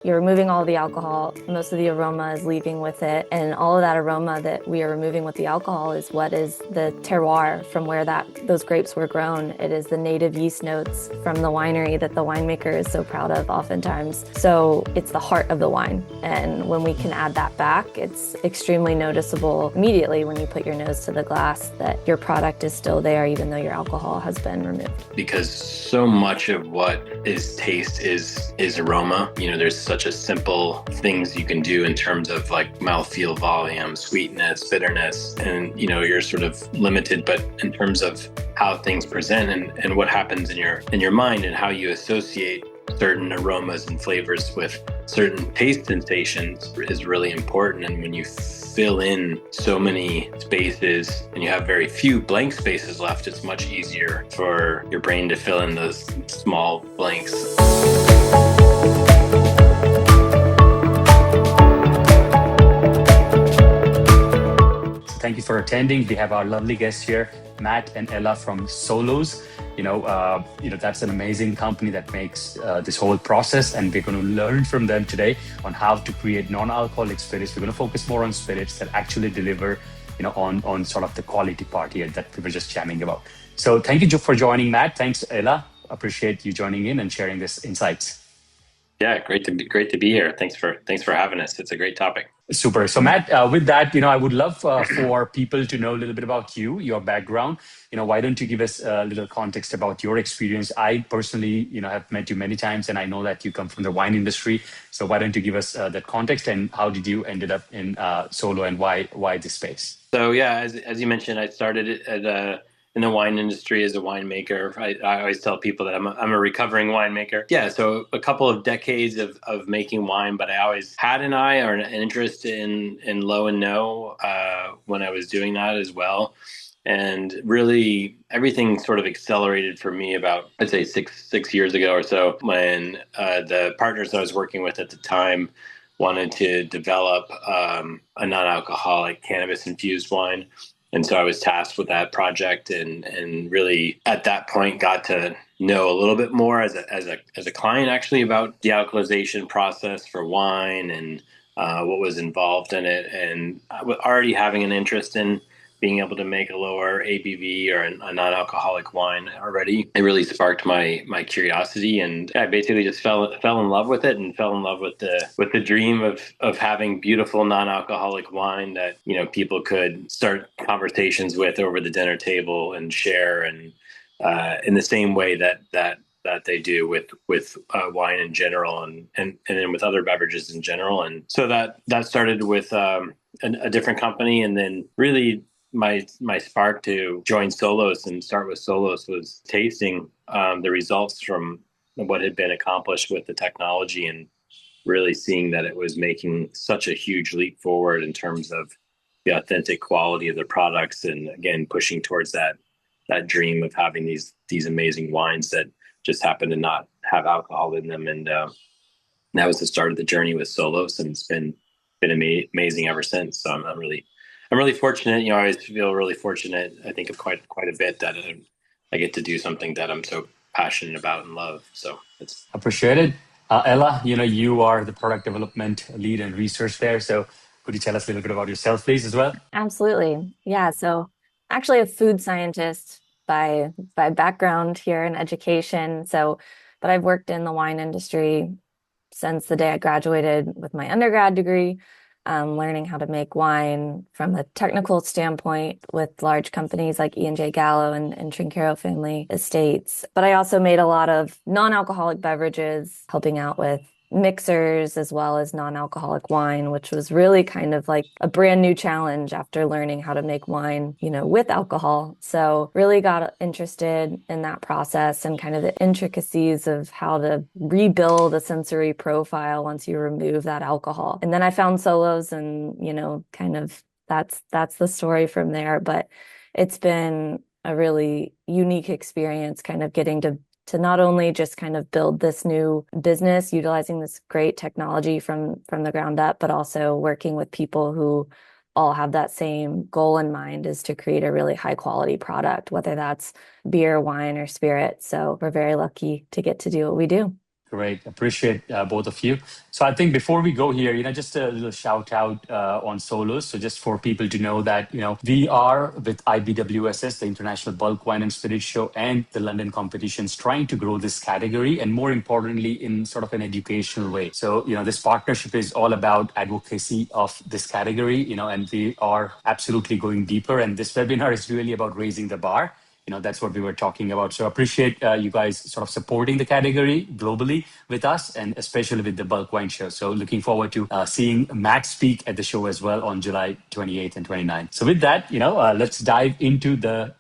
You're removing all the alcohol. Most of the aroma is leaving with it. And all of that aroma that we are removing with the alcohol is what is the terroir from where those grapes were grown. It is the native yeast notes from the winery that the winemaker is so proud of oftentimes. So it's the heart of the wine. And when we can add that back, it's extremely noticeable immediately when you put your nose to the glass that your product is still there even though your alcohol has been removed. Because so much of what is taste is aroma. There's such a simple things you can do in terms of like mouthfeel, volume, sweetness, bitterness, and you're sort of limited, but in terms of how things present and what happens in your mind and how you associate certain aromas and flavors with certain taste sensations is really important. And when you fill in so many spaces and you have very few blank spaces left, it's much easier for your brain to fill in those small blanks. Thank you for attending. We have our lovely guests here, Matt and Ella from Solos. That's an amazing company that makes this whole process, and we're going to learn from them today on how to create non-alcoholic spirits. We're going to focus more on spirits that actually deliver, on sort of the quality part here that we were just jamming about. So thank you for joining, Matt. Thanks, Ella. Appreciate you joining in and sharing this insights. Yeah, great to be here. Thanks for having us. It's a great topic. Super. So Matt, with that, I would love for people to know a little bit about you, your background. Why don't you give us a little context about your experience? I personally, have met you many times, and I know that you come from the wine industry. So why don't you give us that context, and how did you ended up in Solo, and why this space? So yeah, as you mentioned, I started in the wine industry as a winemaker. I always tell people that I'm a recovering winemaker. Yeah, so a couple of decades of making wine, but I always had an eye or an interest in low and no when I was doing that as well. And really, everything sort of accelerated for me about, I'd say, six years ago or so, when the partners I was working with at the time wanted to develop a non-alcoholic cannabis-infused wine. And so I was tasked with that project, and really at that point got to know a little bit more as a client actually about the alcoholization process for wine and what was involved in it, and already having an interest in being able to make a lower ABV or a non-alcoholic wine already. It really sparked my curiosity, and I basically just fell in love with it, and fell in love with the dream of having beautiful non-alcoholic wine that people could start conversations with over the dinner table and share, and in the same way that they do with wine in general, and then with other beverages in general. And so that started with a different company, and then really my spark to join Solos and start with Solos was tasting the results from what had been accomplished with the technology, and really seeing that it was making such a huge leap forward in terms of the authentic quality of the products, and again pushing towards that dream of having these amazing wines that just happen to not have alcohol in them. And that was the start of the journey with Solos, and it's been amazing ever since. So I'm really fortunate. I always feel really fortunate. I think of quite a bit that I get to do something that I'm so passionate about and love. So it's appreciated. Ella, you are the product development lead and research there. So could you tell us a little bit about yourself, please, as well? Absolutely. Yeah. So actually a food scientist by background here in education. But I've worked in the wine industry since the day I graduated with my undergrad degree, learning how to make wine from a technical standpoint with large companies like E&J Gallo and Trinchero family estates. But I also made a lot of non-alcoholic beverages, helping out with mixers as well as non-alcoholic wine, which was really kind of like a brand new challenge after learning how to make wine, with alcohol. So really got interested in that process and kind of the intricacies of how to rebuild a sensory profile once you remove that alcohol. And then I found Solos, and, kind of that's the story from there. But it's been a really unique experience kind of getting to not only just kind of build this new business utilizing this great technology from the ground up, but also working with people who all have that same goal in mind, is to create a really high quality product, whether that's beer, wine, or spirit. So we're very lucky to get to do what we do. Great. Appreciate both of you. So I think before we go here, just a little shout out on Solos. So just for people to know that, we are with IBWSS, the International Bulk Wine and Spirits Show, and the London competitions trying to grow this category, and more importantly, in sort of an educational way. So, this partnership is all about advocacy of this category, and we are absolutely going deeper. And this webinar is really about raising the bar. That's what we were talking about. So appreciate you guys sort of supporting the category globally with us, and especially with the bulk wine show. So looking forward to seeing Matt speak at the show as well on July 28th and 29th. So with that, let's dive into the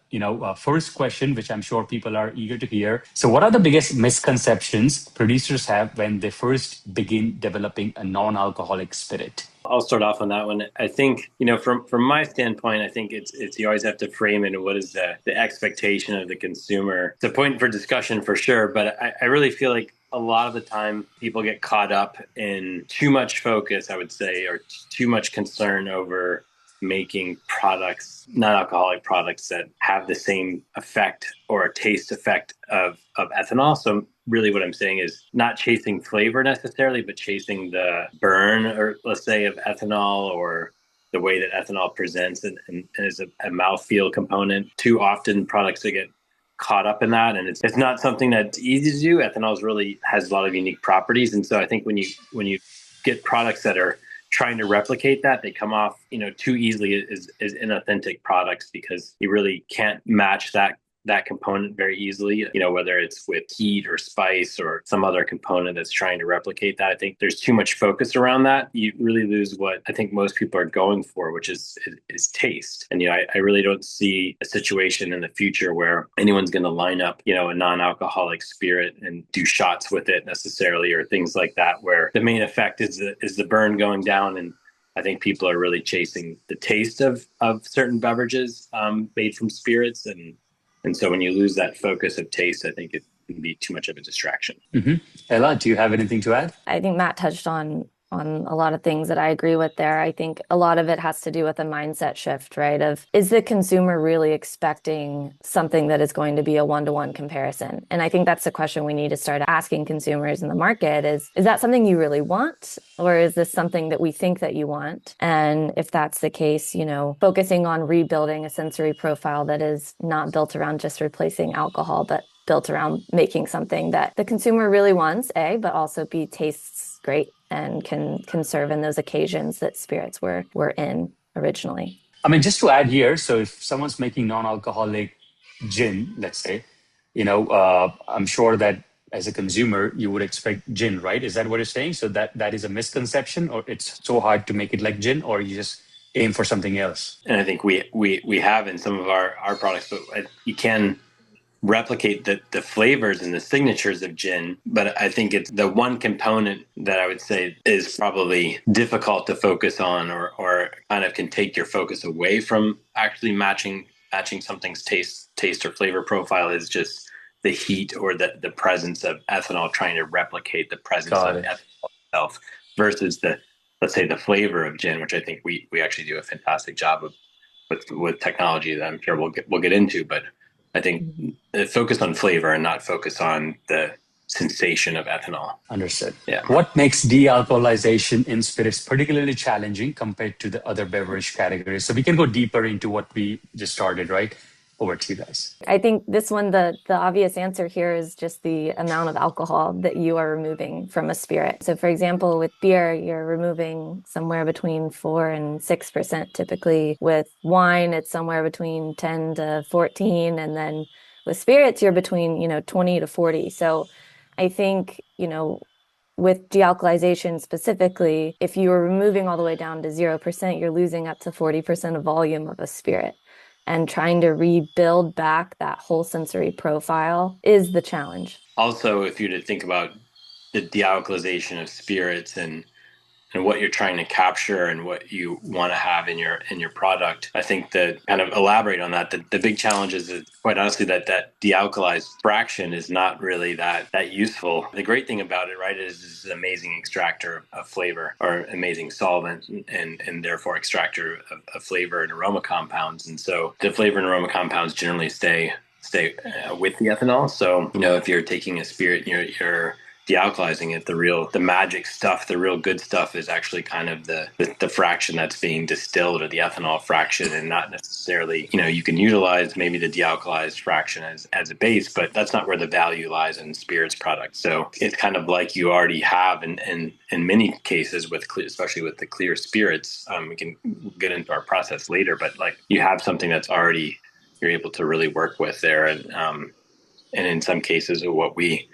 first question, which I'm sure people are eager to hear. So what are the biggest misconceptions producers have when they first begin developing a non-alcoholic spirit? I'll start off on that one. I think, from my standpoint, I think it's you always have to frame it. What is the expectation of the consumer? It's a point for discussion for sure, but I really feel like a lot of the time people get caught up in too much focus, I would say, or too much concern over making products, non-alcoholic products that have the same effect or a taste effect of ethanol. So really what I'm saying is not chasing flavor necessarily, but chasing the burn, or let's say, of ethanol, or the way that ethanol presents and is a mouthfeel component. Too often products that get caught up in that, and it's not something that's easy to do. Ethanol really has a lot of unique properties. And so I think when you get products that are trying to replicate that, they come off, too easily as inauthentic products, because you really can't match that component very easily, whether it's with heat or spice or some other component that's trying to replicate that. I think there's too much focus around that. You really lose what I think most people are going for, which is taste. And, I really don't see a situation in the future where anyone's going to line up, a non-alcoholic spirit and do shots with it necessarily, or things like that, where the main effect is the burn going down. And I think people are really chasing the taste of certain beverages made from spirits. And so when you lose that focus of taste, I think it can be too much of a distraction. Mm-hmm. Ella, do you have anything to add? I think Matt touched on a lot of things that I agree with there. I think a lot of it has to do with a mindset shift, right? Of, is the consumer really expecting something that is going to be a one-to-one comparison? And I think that's the question we need to start asking consumers in the market is that something you really want? Or is this something that we think that you want? And if that's the case, focusing on rebuilding a sensory profile that is not built around just replacing alcohol, but built around making something that the consumer really wants, A, but also B, tastes great and can serve in those occasions that spirits were in originally. I mean, just to add here, so if someone's making non-alcoholic gin, let's say, I'm sure that as a consumer, you would expect gin, right? Is that what you're saying? So that is a misconception, or it's so hard to make it like gin, or you just aim for something else? And I think we have in some of our products, but you can replicate the flavors and the signatures of gin, but I think it's the one component that I would say is probably difficult to focus on, or kind of can take your focus away from actually matching something's taste or flavor profile, is just the heat or the presence of ethanol, trying to replicate the presence of ethanol itself, versus let's say the flavor of gin, which I think we actually do a fantastic job of with technology that I'm sure we'll get into. But I think focus on flavor and not focus on the sensation of ethanol. Understood. Yeah. What makes dealcoholization in spirits particularly challenging compared to the other beverage categories? So we can go deeper into what we just started, right? Over to you guys. I think this one, the obvious answer here is just the amount of alcohol that you are removing from a spirit. So for example, with beer, you're removing somewhere between 4 and 6% typically. With wine, it's somewhere between 10 to 14. And then with spirits, you're between, 20 to 40. So I think, with dealcoholization specifically, if you are removing all the way down to 0%, you're losing up to 40% of volume of a spirit. And trying to rebuild back that whole sensory profile is the challenge. Also, if you were to think about the dealcoholization of spirits and what you're trying to capture and what you want to have in your product, I think that kind of elaborate on that. The big challenge is that, quite honestly, that dealcoholized fraction is not really that useful. The great thing about it, right, is it's an amazing extractor of flavor, or amazing solvent, and therefore extractor of flavor and aroma compounds. And so the flavor and aroma compounds generally stay with the ethanol. So if you're taking a spirit, you're dealcoholizing it, the magic stuff, the real good stuff is actually kind of the fraction that's being distilled, or the ethanol fraction, and not necessarily, you can utilize maybe the dealcoholized fraction as a base, but that's not where the value lies in spirits products. So it's kind of like you already have in many cases with especially with the clear spirits. We can get into our process later, but like you have something that's already you're able to really work with there, and in some cases what we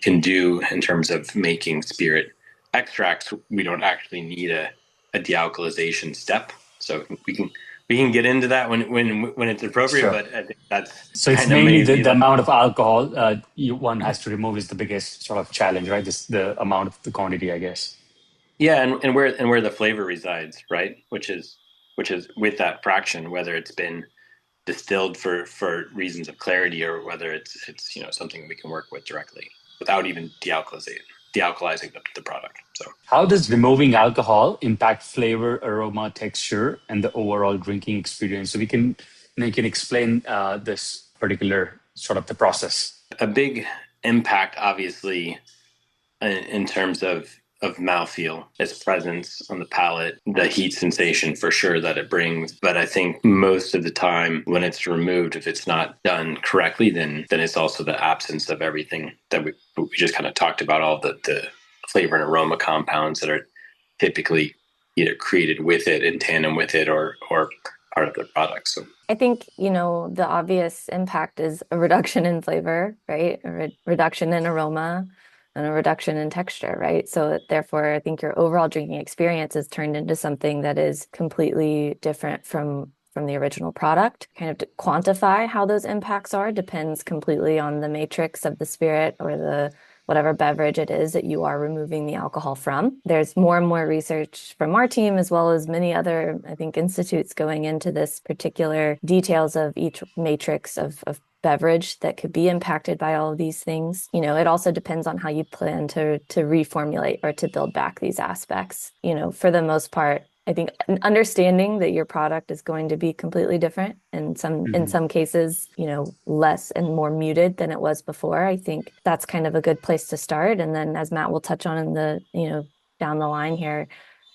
can do in terms of making spirit extracts, we don't actually need a dealcoholization step. So we can get into that when it's appropriate, Sure. but I think that's So it's kind of mainly maybe the like, amount of alcohol one has to remove is the biggest sort of challenge, right? The amount of the quantity, I guess. yeah, and where the flavor resides, right? Which is with that fraction, whether it's been distilled for reasons of clarity, or whether it's something we can work with directly without even dealcoholizing the product. So How does removing alcohol impact flavor, aroma, texture, and the overall drinking experience? So you can explain this particular sort of the process. a big impact, obviously, in terms of mouthfeel, its presence on the palate, the heat sensation for sure that it brings. But I think most of the time when it's removed, if it's not done correctly, then it's also the absence of everything that we just kind of talked about, all the flavor and aroma compounds that are typically either created with it, in tandem with it, or part of the product. So I think, the obvious impact is a reduction in flavor, right? A reduction in aroma and a reduction in texture, right? So therefore, I think your overall drinking experience is turned into something that is completely different from the original product. Kind of to quantify how those impacts are depends completely on the matrix of the spirit or the whatever beverage it is that you are removing the alcohol from. There's more and more research from our team, as well as many other, I think, institutes going into this particular details of each matrix of beverage that could be impacted by all of these things. It also depends on how you plan to reformulate or to build back these aspects. For the most part, I think understanding that your product is going to be completely different and in some cases, less and more muted than it was before. I think that's kind of a good place to start. And then as Matt will touch on in the, down the line here,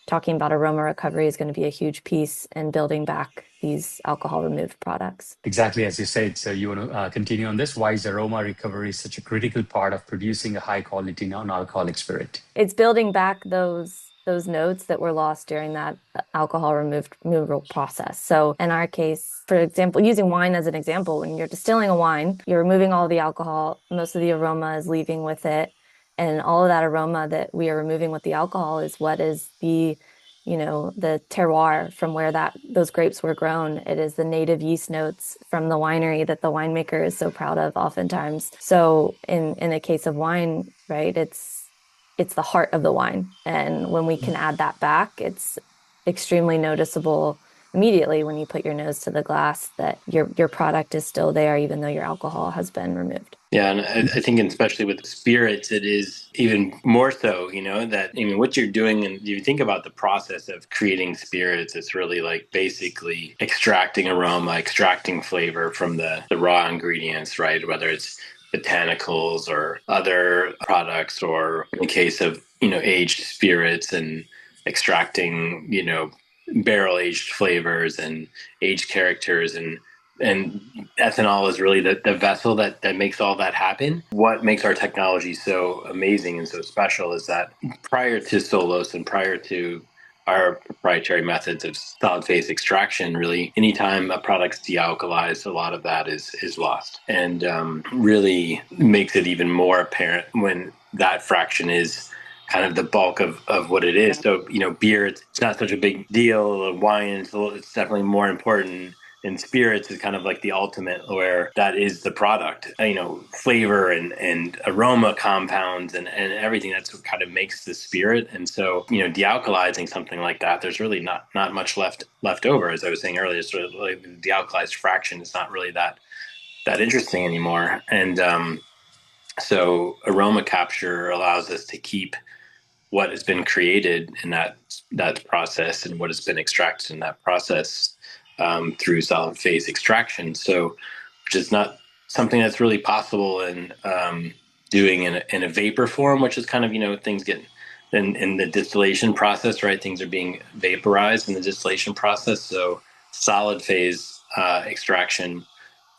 talking about aroma recovery is going to be a huge piece in building back these alcohol removed products. Exactly as you said. So you want to continue on this? Why is aroma recovery such a critical part of producing a high quality non-alcoholic spirit? It's building back those notes that were lost during that alcohol removal process. So in our case, for example, using wine as an example, when you're distilling a wine, you're removing all the alcohol, most of the aroma is leaving with it. And all of that aroma that we are removing with the alcohol is what is the terroir from where those grapes were grown. It is the native yeast notes from the winery that the winemaker is so proud of oftentimes. So in the case of wine, right, it's the heart of the wine. And when we can add that back, it's extremely noticeable immediately when you put your nose to the glass that your product is still there, even though your alcohol has been removed. yeah, and I think especially with spirits, it is even more so, that what you're doing, and you think about the process of creating spirits, it's really like basically extracting aroma, extracting flavor from the raw ingredients, right? Whether it's botanicals or other products, or in the case of, aged spirits, and extracting, barrel aged flavors and aged characters, and ethanol is really the vessel that makes all that happen. What makes our technology so amazing and so special is that prior to Solos and prior to our proprietary methods of solid phase extraction, really anytime a product's dealcoholized, a lot of that is lost, and really makes it even more apparent when that fraction is kind of the bulk of what it is. So, beer, it's not such a big deal. Wine, it's definitely more important. And spirits is kind of like the ultimate, where that is the product, flavor and aroma compounds and everything. That's what kind of makes the spirit. And so, dealcoholizing something like that, there's really not much left over. As I was saying earlier, sort of like the dealcoholized fraction is not really that interesting anymore. And so aroma capture allows us to keep what has been created in that process and what has been extracted in that process through solid phase extraction. So, which is not something that's really possible in doing in a vapor form, which is kind of, things get in the distillation process, right? Things are being vaporized in the distillation process. So solid phase extraction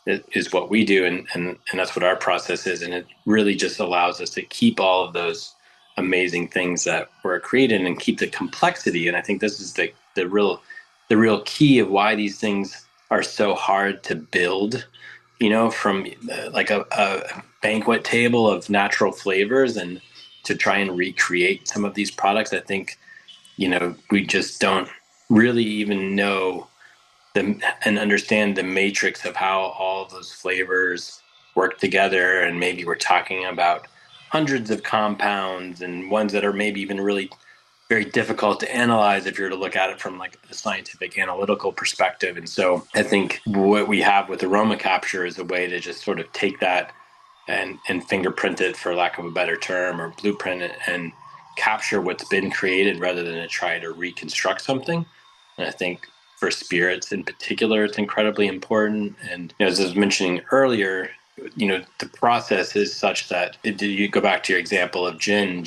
is what we do, and that's what our process is, and it really just allows us to keep all of those amazing things that were created and keep the complexity. And I think this is the real key of why these things are so hard to build, from like a banquet table of natural flavors, and to try and recreate some of these products. I think, we just don't really even know and understand the matrix of how all of those flavors work together. And maybe we're talking about hundreds of compounds, and ones that are maybe even really very difficult to analyze if you're to look at it from like a scientific analytical perspective. And so I think what we have with aroma capture is a way to just sort of take that and fingerprint it, for lack of a better term, or blueprint it, and capture what's been created rather than to try to reconstruct something. And I think for spirits in particular, it's incredibly important. And as I was mentioning earlier, the process is such that you go back to your example of gin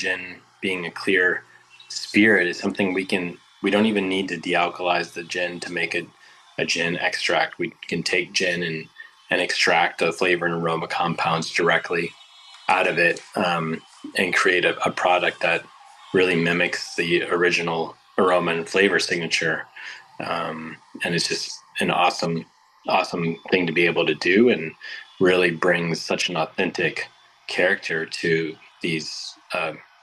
being a clear spirit is something we don't even need to dealcoholize the gin to make a gin extract. We can take gin and extract the flavor and aroma compounds directly out of it, and create a product that really mimics the original aroma and flavor signature. And it's just an awesome thing to be able to do, and really brings such an authentic character to these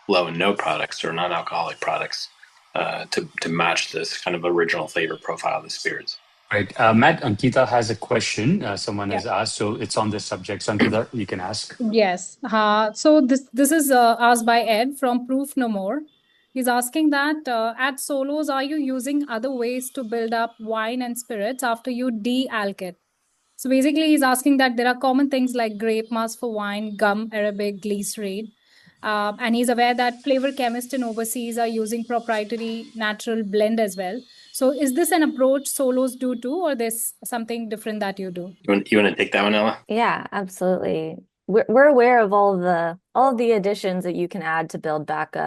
low and no products or non-alcoholic products, to match this kind of original flavor profile of the spirits. Right. Matt, Ankita has a question. Someone Yeah. has asked, so it's on this subject. So Ankita, you can ask. Yes. So this is asked by Ed from Proof No More. He's asking that at Solos, are you using other ways to build up wine and spirits after you de-alk it? So basically, he's asking that there are common things like grape must for wine, gum, arabic, glycerine. And he's aware that flavor chemists in overseas are using proprietary natural blend as well. So is this an approach Solos do too, or there's something different that you do? You want to take that one, Ella? Yeah, absolutely. We're aware of all of the additions that you can add to build back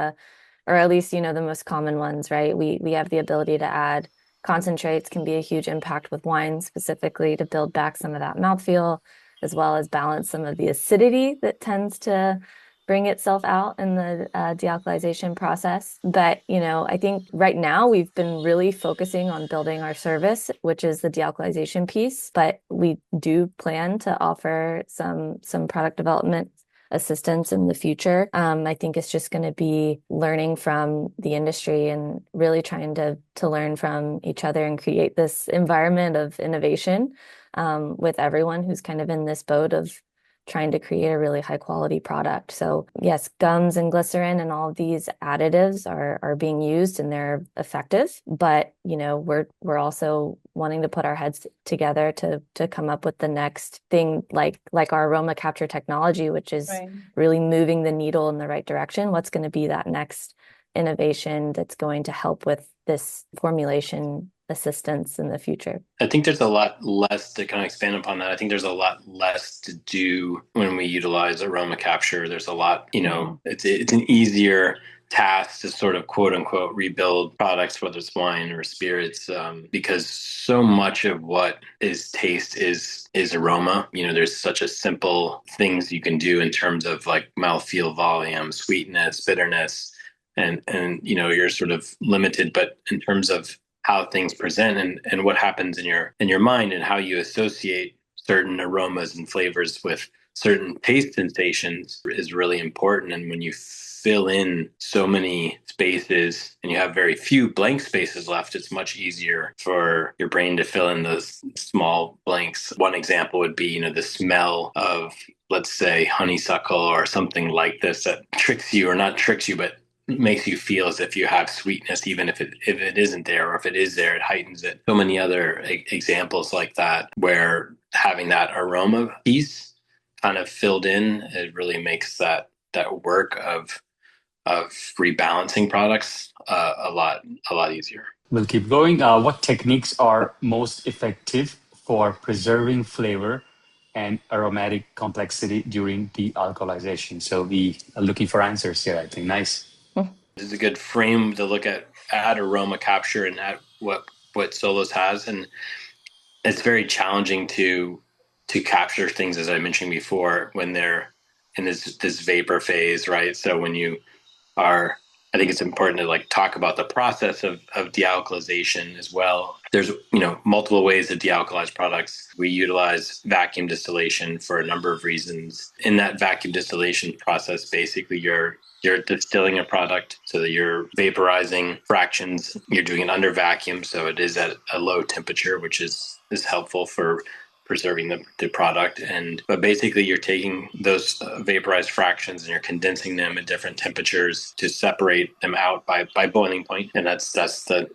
or at least, the most common ones, right? We have the ability to add concentrates, can be a huge impact with wine specifically to build back some of that mouthfeel, as well as balance some of the acidity that tends to bring itself out in the dealcoholization process. But, I think right now we've been really focusing on building our service, which is the dealcoholization piece. But we do plan to offer some product development assistance in the future. I think it's just going to be learning from the industry and really trying to learn from each other and create this environment of innovation with everyone who's kind of in this boat of trying to create a really high quality product. So yes, gums and glycerin and all of these additives are being used and they're effective, but we're also wanting to put our heads together to come up with the next thing, like our aroma capture technology, which is really moving the needle in the right direction. What's going to be that next innovation that's going to help with this formulation assistance in the future? I think there's a lot less to kind of expand upon that. I think there's a lot less to do when we utilize aroma capture. There's a lot, it's an easier task to sort of quote unquote rebuild products, whether it's wine or spirits, because so much of what is taste is aroma. There's such a simple things you can do in terms of like mouthfeel, volume, sweetness, bitterness, and you're sort of limited, but in terms of how things present and what happens in your mind, and how you associate certain aromas and flavors with certain taste sensations is really important. And when you fill in so many spaces and you have very few blank spaces left, it's much easier for your brain to fill in those small blanks. One example would be, the smell of, let's say, honeysuckle or something like this that tricks you, or not tricks you, but makes you feel as if you have sweetness, even if it isn't there, or if it is there, it heightens it. So many other examples like that, where having that aroma piece kind of filled in, it really makes that work of rebalancing products a lot easier. We'll keep going. What techniques are most effective for preserving flavor and aromatic complexity during dealcoholization? So we are looking for answers here, I think. Nice. This is a good frame to look at aroma capture and at what Solos has, and it's very challenging to capture things, as I mentioned before, when they're in this vapor phase, right? So when you are, I think it's important to like talk about the process of dealcoholization as well. There's multiple ways to dealcoholize products. We utilize vacuum distillation for a number of reasons. In that vacuum distillation process, basically you're distilling a product so that you're vaporizing fractions. You're doing it under vacuum, so it is at a low temperature, which is helpful for preserving the product. But basically you're taking those vaporized fractions and you're condensing them at different temperatures to separate them out by boiling point. And that's the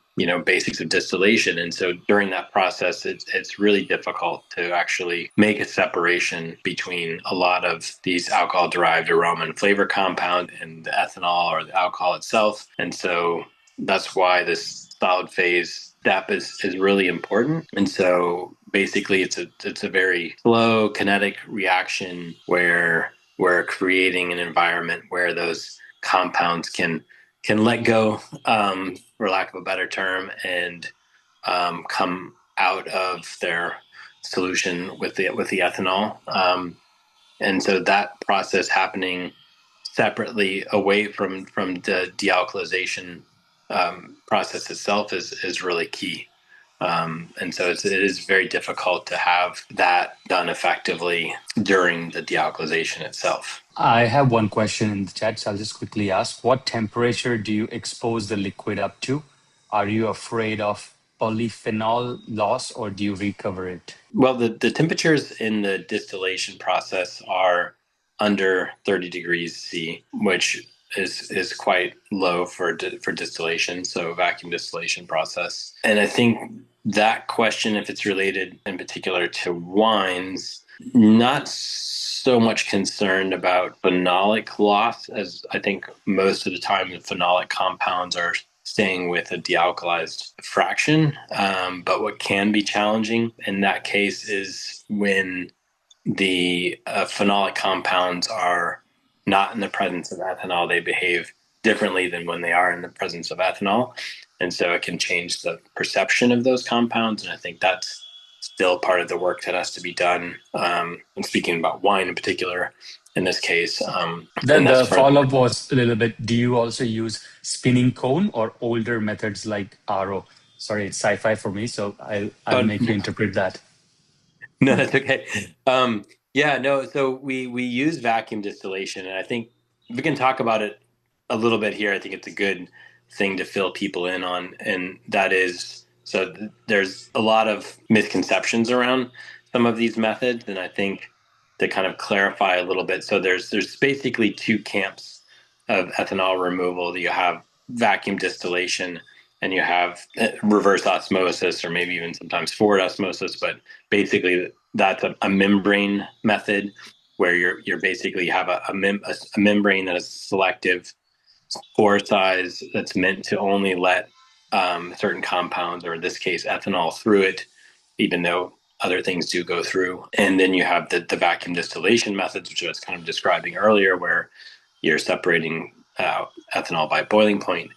basics of distillation. And so during that process, it's really difficult to actually make a separation between a lot of these alcohol derived aroma and flavor compound and the ethanol or the alcohol itself. And so that's why this solid phase step is really important. And so basically it's a very slow kinetic reaction where we're creating an environment where those compounds can let go, for lack of a better term, and come out of their solution with the ethanol. And so that process happening separately away from the dealcoholization process itself is really key. And so it is very difficult to have that done effectively during the dealcoholization itself. I have one question in the chat, so I'll just quickly ask, what temperature do you expose the liquid up to? Are you afraid of polyphenol loss or do you recover it? Well, the temperatures in the distillation process are under 30 degrees C, which is quite low for distillation, so vacuum distillation process. And I think that question, if it's related in particular to wines, not so much concerned about phenolic loss, as I think most of the time the phenolic compounds are staying with a dealcoholized fraction. But what can be challenging in that case is when the phenolic compounds are not in the presence of ethanol, they behave differently than when they are in the presence of ethanol. And so it can change the perception of those compounds. And I think that's still part of the work that has to be done. And speaking about wine in particular, in this case. Then the follow-up was a little bit, do you also use spinning cone or older methods like RO? Sorry, it's sci-fi for me, so I'll make you interpret that. No, that's okay. So we use vacuum distillation, and I think we can talk about it a little bit here. I think it's a good thing to fill people in on, and that is, so there's a lot of misconceptions around some of these methods, and I think to kind of clarify a little bit, so there's basically two camps of ethanol removal. You have vacuum distillation, and you have reverse osmosis, or maybe even sometimes forward osmosis. But basically, that's a membrane method where you're basically have a membrane that is selective pore size that's meant to only let certain compounds, or in this case, ethanol, through it, even though other things do go through. And then you have the vacuum distillation methods, which I was kind of describing earlier, where you're separating ethanol by boiling point.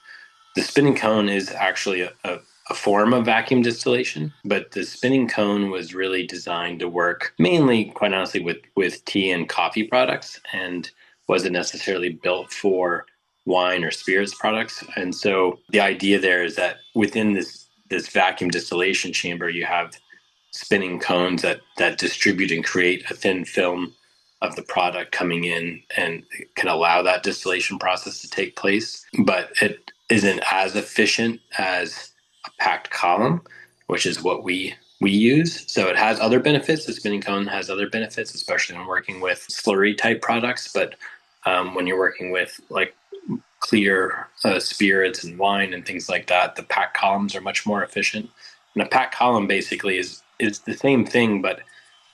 The spinning cone is actually a form of vacuum distillation, but the spinning cone was really designed to work mainly, quite honestly, with tea and coffee products, and wasn't necessarily built for wine or spirits products. And so the idea there is that within this vacuum distillation chamber, you have spinning cones that distribute and create a thin film of the product coming in, and can allow that distillation process to take place. But it isn't as efficient as a packed column, which is what we use. So it has other benefits. The spinning cone has other benefits, especially when working with slurry type products. But when you're working with like clear spirits and wine and things like that, the packed columns are much more efficient. And a packed column basically is the same thing, but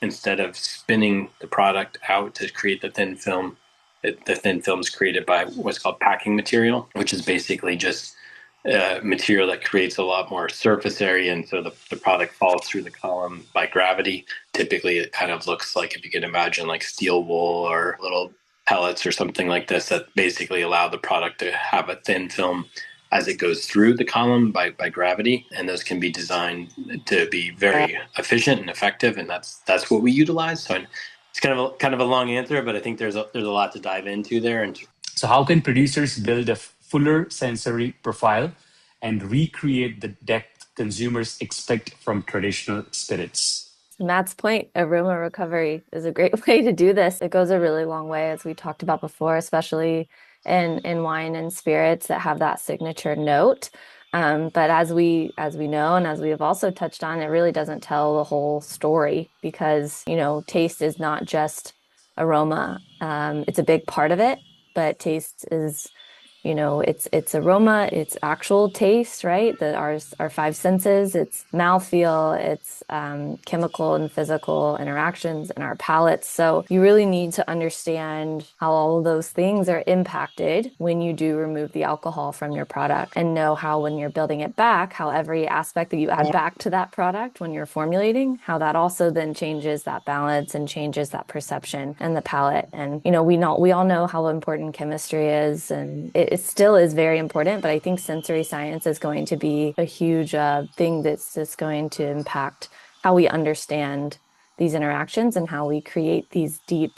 instead of spinning the product out to create the thin film, the thin film is created by what's called packing material, which is basically just material that creates a lot more surface area, and so the product falls through the column by gravity. Typically, it kind of looks like, if you can imagine, like steel wool or little pellets or something like this that basically allow the product to have a thin film as it goes through the column by gravity, and those can be designed to be very efficient and effective, and that's what we utilize. So it's kind of a long answer, but I think there's a lot to dive into there. And so how can producers build a fuller sensory profile and recreate the depth consumers expect from traditional spirits? Matt's point, aroma recovery is a great way to do this. It goes a really long way, as we talked about before, especially in wine and spirits that have that signature note. But as we know, and as we have also touched on, it really doesn't tell the whole story because, taste is not just aroma. It's a big part of it, but taste is it's aroma, it's actual taste, right? Our five senses, it's mouthfeel, it's chemical and physical interactions in our palates. So you really need to understand how all of those things are impacted when you do remove the alcohol from your product, and know how, when you're building it back, how every aspect that you add back to that product when you're formulating, how that also then changes that balance and changes that perception and the palate. And we all know how important chemistry is, and it still is very important, but I think sensory science is going to be a huge thing that's just going to impact how we understand these interactions and how we create these deep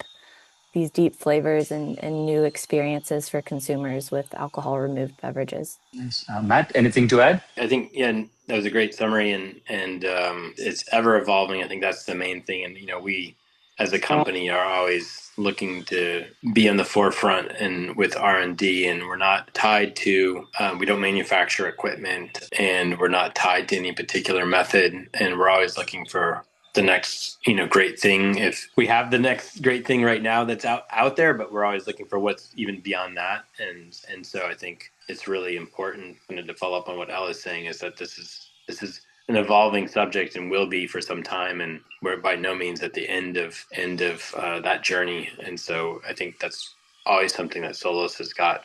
flavors and new experiences for consumers with alcohol removed beverages. Yes. Matt, anything to add? I think, yeah, that was a great summary, and it's ever evolving. I think that's the main thing, and we as a company are always looking to be on the forefront and with R&D, and we're not tied to we don't manufacture equipment, and we're not tied to any particular method, and we're always looking for the next great thing. If we have the next great thing right now that's out there, but we're always looking for what's even beyond that. And so I think it's really important, to follow up on what Ella is saying, is that this is an evolving subject and will be for some time, and we're by no means at the end of that journey. And so I think that's always something that Solos has got,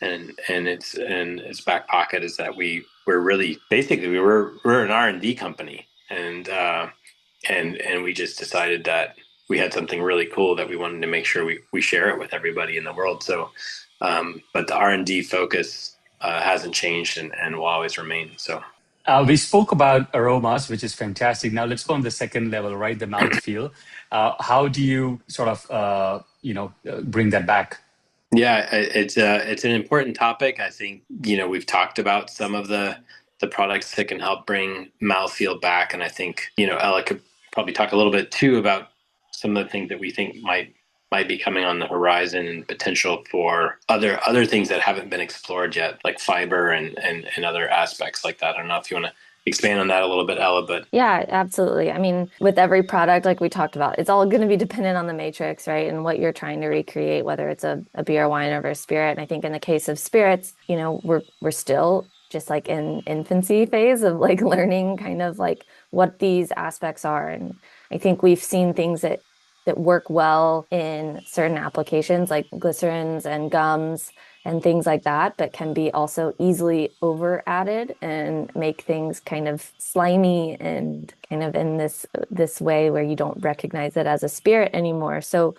and it's in its back pocket, is that we're really basically we're an R&D company, and we just decided that we had something really cool that we wanted to make sure we share it with everybody in the world. So, but the R&D focus hasn't changed and will always remain. So. We spoke about aromas, which is fantastic. Now let's go on the second level, right? The mouthfeel. How do you sort of, bring that back? Yeah, it's an important topic. I think, we've talked about some of the products that can help bring mouthfeel back. And I think, Ella could probably talk a little bit too about some of the things that we think might be coming on the horizon, and potential for other things that haven't been explored yet, like fiber and other aspects like that. I don't know if you want to expand on that a little bit, Ella, but yeah, absolutely. I mean, with every product, like we talked about, it's all going to be dependent on the matrix, right? And what you're trying to recreate, whether it's a beer, wine, or a spirit. And I think in the case of spirits, we're still just like in infancy phase of like learning kind of like what these aspects are. And I think we've seen things that work well in certain applications like glycerins and gums and things like that, but can be also easily over added and make things kind of slimy and kind of in this way where you don't recognize it as a spirit anymore. So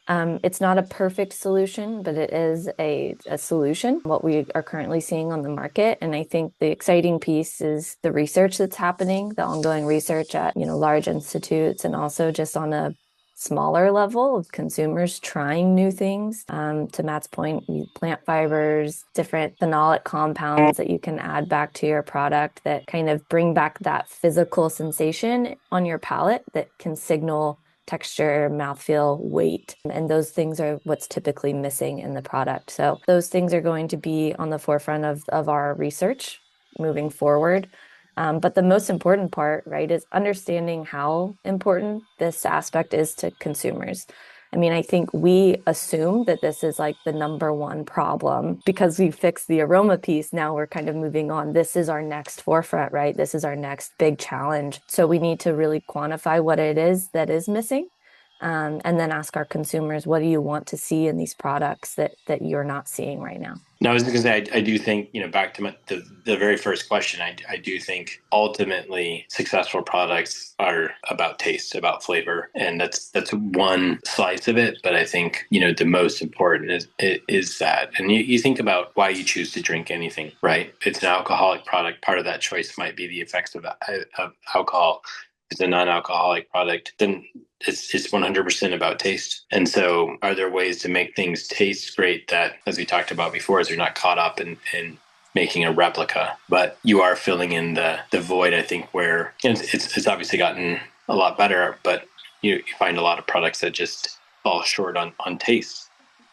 it's not a perfect solution, but it is a solution, what we are currently seeing on the market. And I think the exciting piece is the research that's happening, the ongoing research at, large institutes, and also just on a smaller level of consumers trying new things. To Matt's point, plant fibers, different phenolic compounds that you can add back to your product that kind of bring back that physical sensation on your palate that can signal texture, mouthfeel, weight. And those things are what's typically missing in the product. So those things are going to be on the forefront of our research moving forward. But the most important part, right, is understanding how important this aspect is to consumers. I mean, I think we assume that this is like the number one problem because we fixed the aroma piece. Now we're kind of moving on. This is our next forefront, right? This is our next big challenge. So we need to really quantify what it is that is missing and then ask our consumers, what do you want to see in these products that you're not seeing right now? No, I was going to say, I do think, back to the very first question, I do think ultimately successful products are about taste, about flavor. And that's one slice of it. But I think, the most important is that. And you think about why you choose to drink anything, right? It's an alcoholic product. Part of that choice might be the effects of alcohol. If it's a non-alcoholic product, then it's 100% about taste. And so are there ways to make things taste great that, as we talked about before, is you're not caught up in making a replica, but you are filling in the void, I think, where it's obviously gotten a lot better, but you find a lot of products that just fall short on taste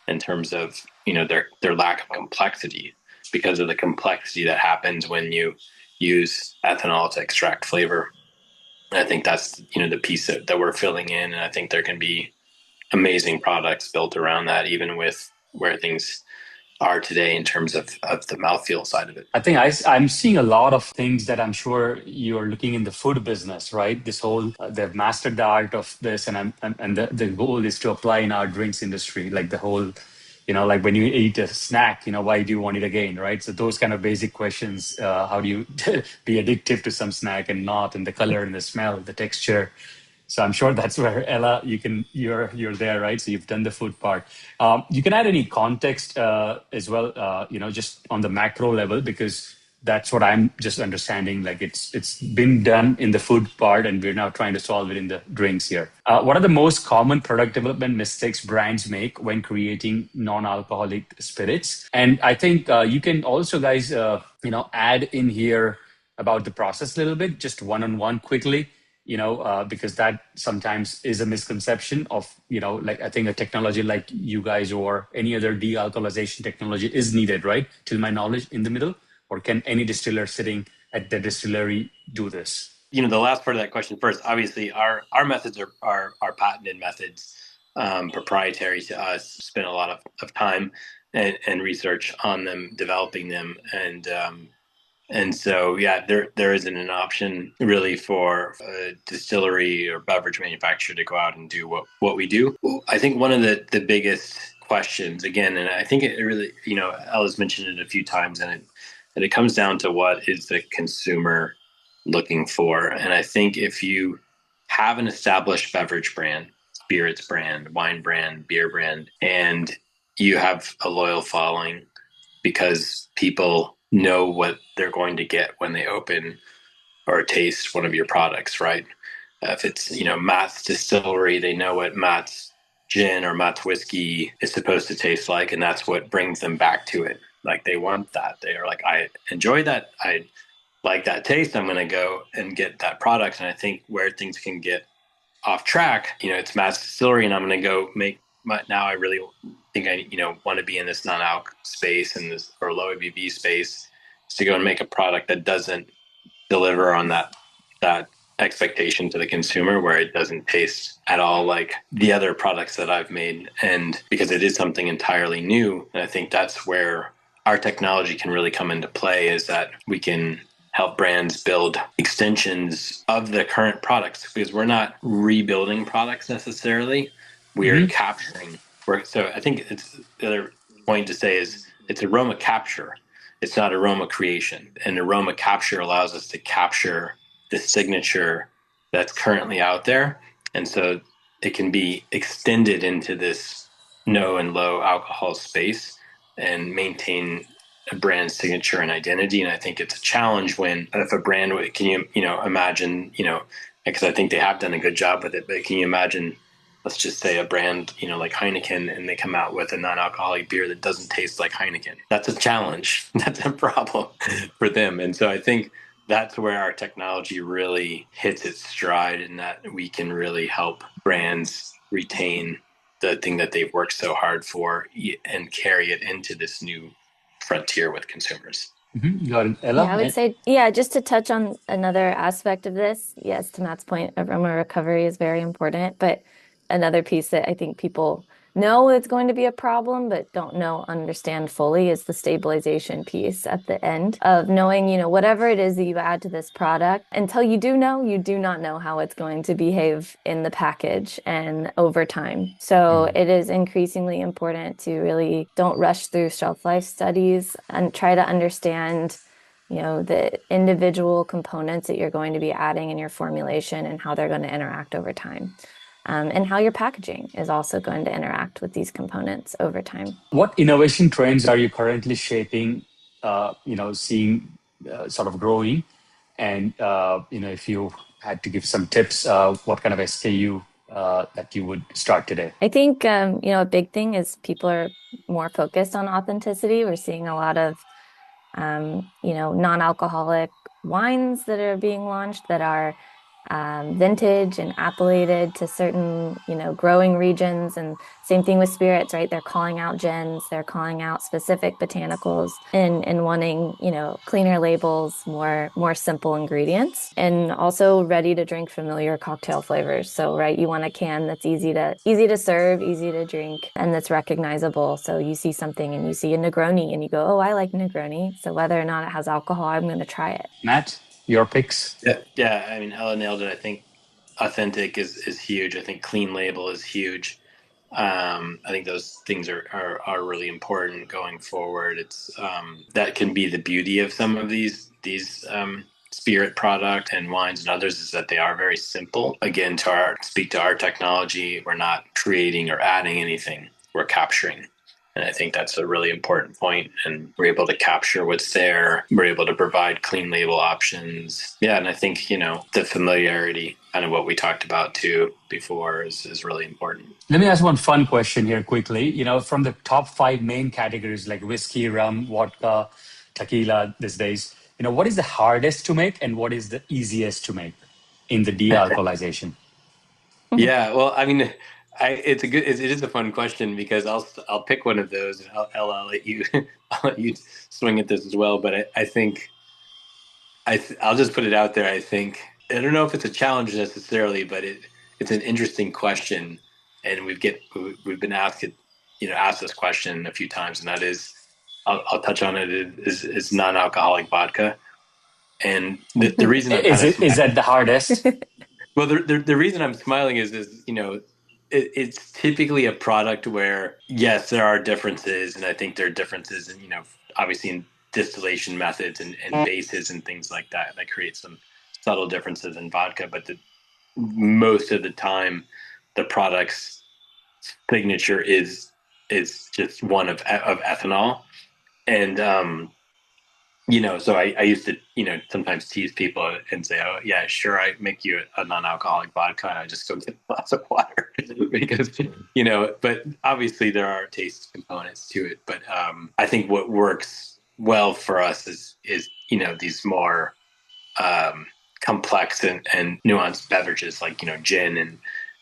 in terms of, their lack of complexity, because of the complexity that happens when you use ethanol to extract flavor. I think that's, the piece that we're filling in. And I think there can be amazing products built around that, even with where things are today in terms of the mouthfeel side of it. I think I'm seeing a lot of things that I'm sure you're looking in the food business, right? This whole, they've mastered the art of this, and the goal is to apply in our drinks industry, like the whole, like when you eat a snack, why do you want it again, right? So those kind of basic questions, how do you be addictive to some snack and not, and the color and the smell, the texture. So I'm sure that's where Ella, you're there, right? So you've done the food part. You can add any context as well, just on the macro level, because that's what I'm just understanding. Like it's been done in the food part, and we're now trying to solve it in the drinks here. What are the most common product development mistakes brands make when creating non-alcoholic spirits? And I think you can also, guys, add in here about the process a little bit, just one-on-one quickly, because that sometimes is a misconception of, like I think a technology like you guys or any other de-alcoholization technology is needed, right? To my knowledge, in the middle, or can any distiller sitting at the distillery do this? The last part of that question first. Obviously, our methods are patented methods, proprietary to us. Spent a lot of time and research on them, developing them, and so, yeah, there isn't an option really for a distillery or beverage manufacturer to go out and do what we do. I think one of the biggest questions, again, and I think it really, Ella's mentioned it a few times, and it comes down to what is the consumer looking for. And I think if you have an established beverage brand, spirits brand, wine brand, beer brand, and you have a loyal following because people know what they're going to get when they open or taste one of your products, right? If it's, Matt's Distillery, they know what Matt's gin or Matt's whiskey is supposed to taste like, and that's what brings them back to it. Like they want that. They are like, I enjoy that. I like that taste. I'm going to go and get that product. And I think where things can get off track, it's Matt's Distillery, and I'm going to go make now I really think I want to be in this non-alc space and this or low ABV space, is to go and make a product that doesn't deliver on that expectation to the consumer, where it doesn't taste at all like the other products that I've made. And because it is something entirely new, and I think that's where our technology can really come into play, is that we can help brands build extensions of the current products, because we're not rebuilding products necessarily. We are capturing. So I think it's the other point to say is it's aroma capture. It's not aroma creation. And aroma capture allows us to capture the signature that's currently out there. And so it can be extended into this no and low alcohol space and maintain a brand signature and identity. And I think it's a challenge when, if a brand, can you, imagine, because I think they have done a good job with it, but can you imagine, let's just say a brand, like Heineken, and they come out with a non-alcoholic beer that doesn't taste like Heineken. That's a challenge. That's a problem for them. And so I think that's where our technology really hits its stride, and that we can really help brands retain the thing that they've worked so hard for and carry it into this new frontier with consumers. Got it. Ella? Yeah, I would say, just to touch on another aspect of this, yes, to Matt's point, aroma recovery is very important. But another piece that I think people know it's going to be a problem, but don't know, understand fully is the stabilization piece at the end of knowing, whatever it is that you add to this product, until you do know, you do not know how it's going to behave in the package and over time. So Mm. it is increasingly important to really don't rush through shelf life studies and try to understand the individual components that you're going to be adding in your formulation and how they're going to interact over time. And how your packaging is also going to interact with these components over time. What innovation trends are you currently shaping, seeing sort of growing? And, if you had to give some tips, what kind of SKU that you would start today? I think, a big thing is people are more focused on authenticity. We're seeing a lot of non-alcoholic wines that are being launched that are vintage and appellated to certain, growing regions. And same thing with spirits, right? They're calling out gins, they're calling out specific botanicals and wanting, cleaner labels, more simple ingredients, and also ready to drink familiar cocktail flavors. So, right, you want a can that's easy to serve, easy to drink, and that's recognizable. So you see something and you see a Negroni and you go, oh, I like Negroni. So whether or not it has alcohol, I'm going to try it. Matt, your picks? Yeah. I mean, Ella nailed it. I think authentic is huge. I think clean label is huge. I think those things are really important going forward. It's that can be the beauty of some of these spirit product and wines and others, is that they are very simple. Again, to speak to our technology, we're not creating or adding anything. We're capturing. And I think that's a really important point. And we're able to capture what's there. We're able to provide clean label options. Yeah. And I think, the familiarity, kind of what we talked about too before, is really important. Let me ask one fun question here quickly. From the top five main categories like whiskey, rum, vodka, tequila these days, what is the hardest to make and what is the easiest to make in the de-alcoholization? Yeah, well, I mean, it is a fun question because I'll pick one of those, and I'll let you I'll let you swing at this as well. But I think I'll just put it out there. I think I don't know if it's a challenge necessarily, but it's an interesting question, and we've been asked this question a few times, and that is, I'll touch on it, is non-alcoholic vodka, and the reason I'm kind Is of it is that the hardest? well, the reason I'm smiling is it's typically a product where, yes, there are differences, and I think there are differences in, obviously in distillation methods and bases and things like that create some subtle differences in vodka, but most of the time the product's signature is just one of ethanol. And so I used to, sometimes tease people and say, oh, yeah, sure, I make you a non-alcoholic vodka. And I just go get a glass of water because, but obviously there are taste components to it. But I think what works well for us is these more complex and nuanced beverages like, gin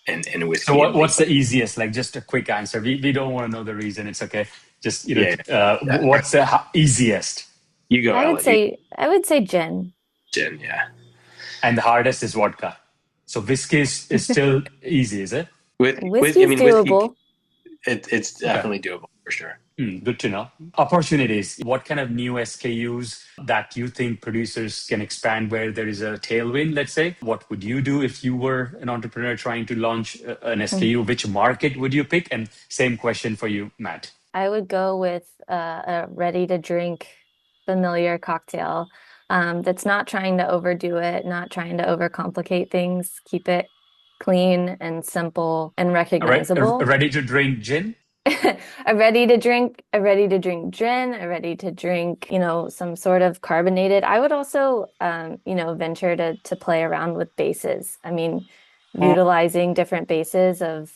and So whiskey and things what's the like easiest? Like just a quick answer. We don't want to know the reason. It's okay. Just, that. Yeah. what's the easiest? You go, Ella. You I would say gin. gin, yeah. And the hardest is vodka. So whiskey is still easy, is it? I Whiskey's mean, whiskey, doable. it's Okay. definitely doable for sure. Good to know. Opportunities. What kind of new SKUs that you think producers can expand where there is a tailwind, let's say? What would you do if you were an entrepreneur trying to launch an SKU? Which market would you pick? And same question for you, Matt. I would go with a ready to drink familiar cocktail that's not trying to overdo it, not trying to overcomplicate things, keep it clean and simple and All right. recognizable. Ready to drink gin? A ready to drink gin, a ready to drink, some sort of carbonated. I would also, venture to play around with bases. I mean, utilizing different bases of,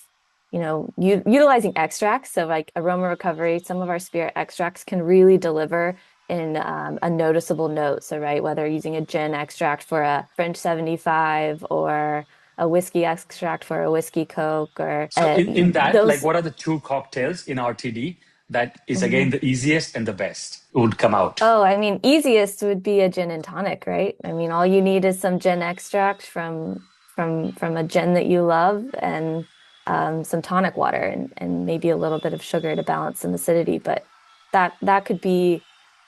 utilizing extracts. So like aroma recovery, some of our spirit extracts can really deliver in a noticeable note. So, right, whether using a gin extract for a French 75 or a whiskey extract for a whiskey Coke or So in that, like, those. what are the two cocktails in RTD that is again Mhm. the easiest and the best would come out? Oh, I mean, easiest would be a gin and tonic, right? I mean, all you need is some gin extract from a gin that you love, and some tonic water and maybe a little bit of sugar to balance some acidity. But that could be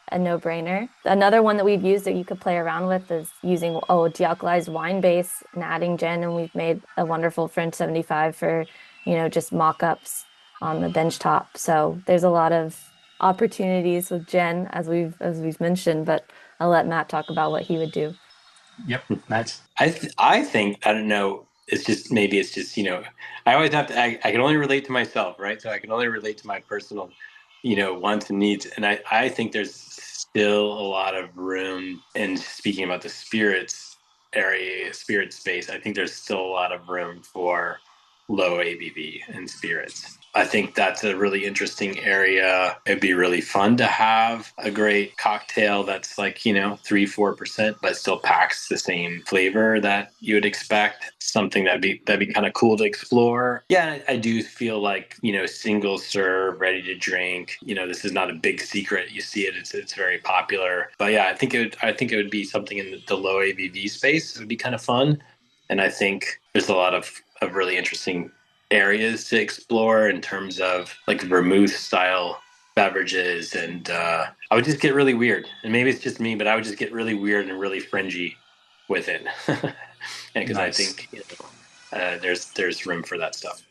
a no-brainer. Another one that we've used that you could play around with is using dealcoholized wine base and adding gin, and we've made a wonderful French 75 for, just mock-ups on the bench top. So there's a lot of opportunities with gin as we've mentioned, but I'll let Matt talk about what he would do. Yep, Matt. I think, I don't know, it's just I always have to I can only relate to myself, right? So I can only relate to my personal wants and needs, and I think there's still a lot of room. And speaking about the spirit space, I think there's still a lot of room for low ABV and spirits. I think that's a really interesting area. It'd be really fun to have a great cocktail that's like, 3-4%, but still packs the same flavor that you would expect. Something that'd be kind of cool to explore. Yeah, I do feel like, single serve, ready to drink. This is not a big secret. You see it, it's very popular. But yeah, I think it would be something in the low ABV space. It would be kind of fun. And I think there's a lot of really interesting areas to explore in terms of like vermouth style beverages. And I would just get really weird. And maybe it's just me, but I would just get really weird and really fringy with it. Because I Nice. think there's room for that stuff.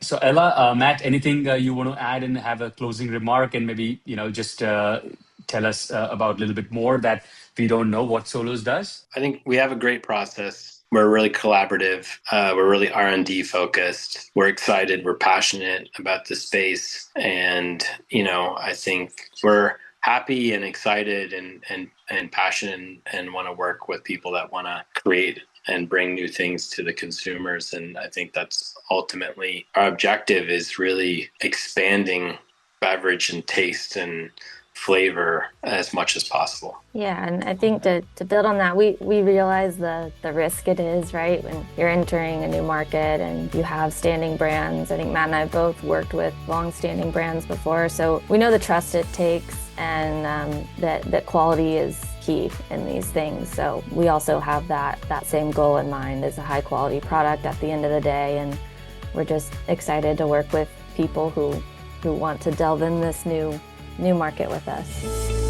So Ella, Matt, anything you want to add and have a closing remark, and maybe just tell us about a little bit more that we don't know what Solos does? I think we have a great process. We're really collaborative. We're really R&D focused. We're excited. We're passionate about the space, and I think we're happy and excited and passionate and want to work with people that want to create and bring new things to the consumers. And I think that's ultimately our objective, is really expanding beverage and taste and flavor as much as possible. Yeah, and I think to build on that, we realize the risk it is, right? When you're entering a new market and you have standing brands. I think Matt and I both worked with long-standing brands before, so we know the trust it takes, and that quality is key in these things. So we also have that same goal in mind, as a high-quality product at the end of the day, and we're just excited to work with people who want to delve in this new market with us.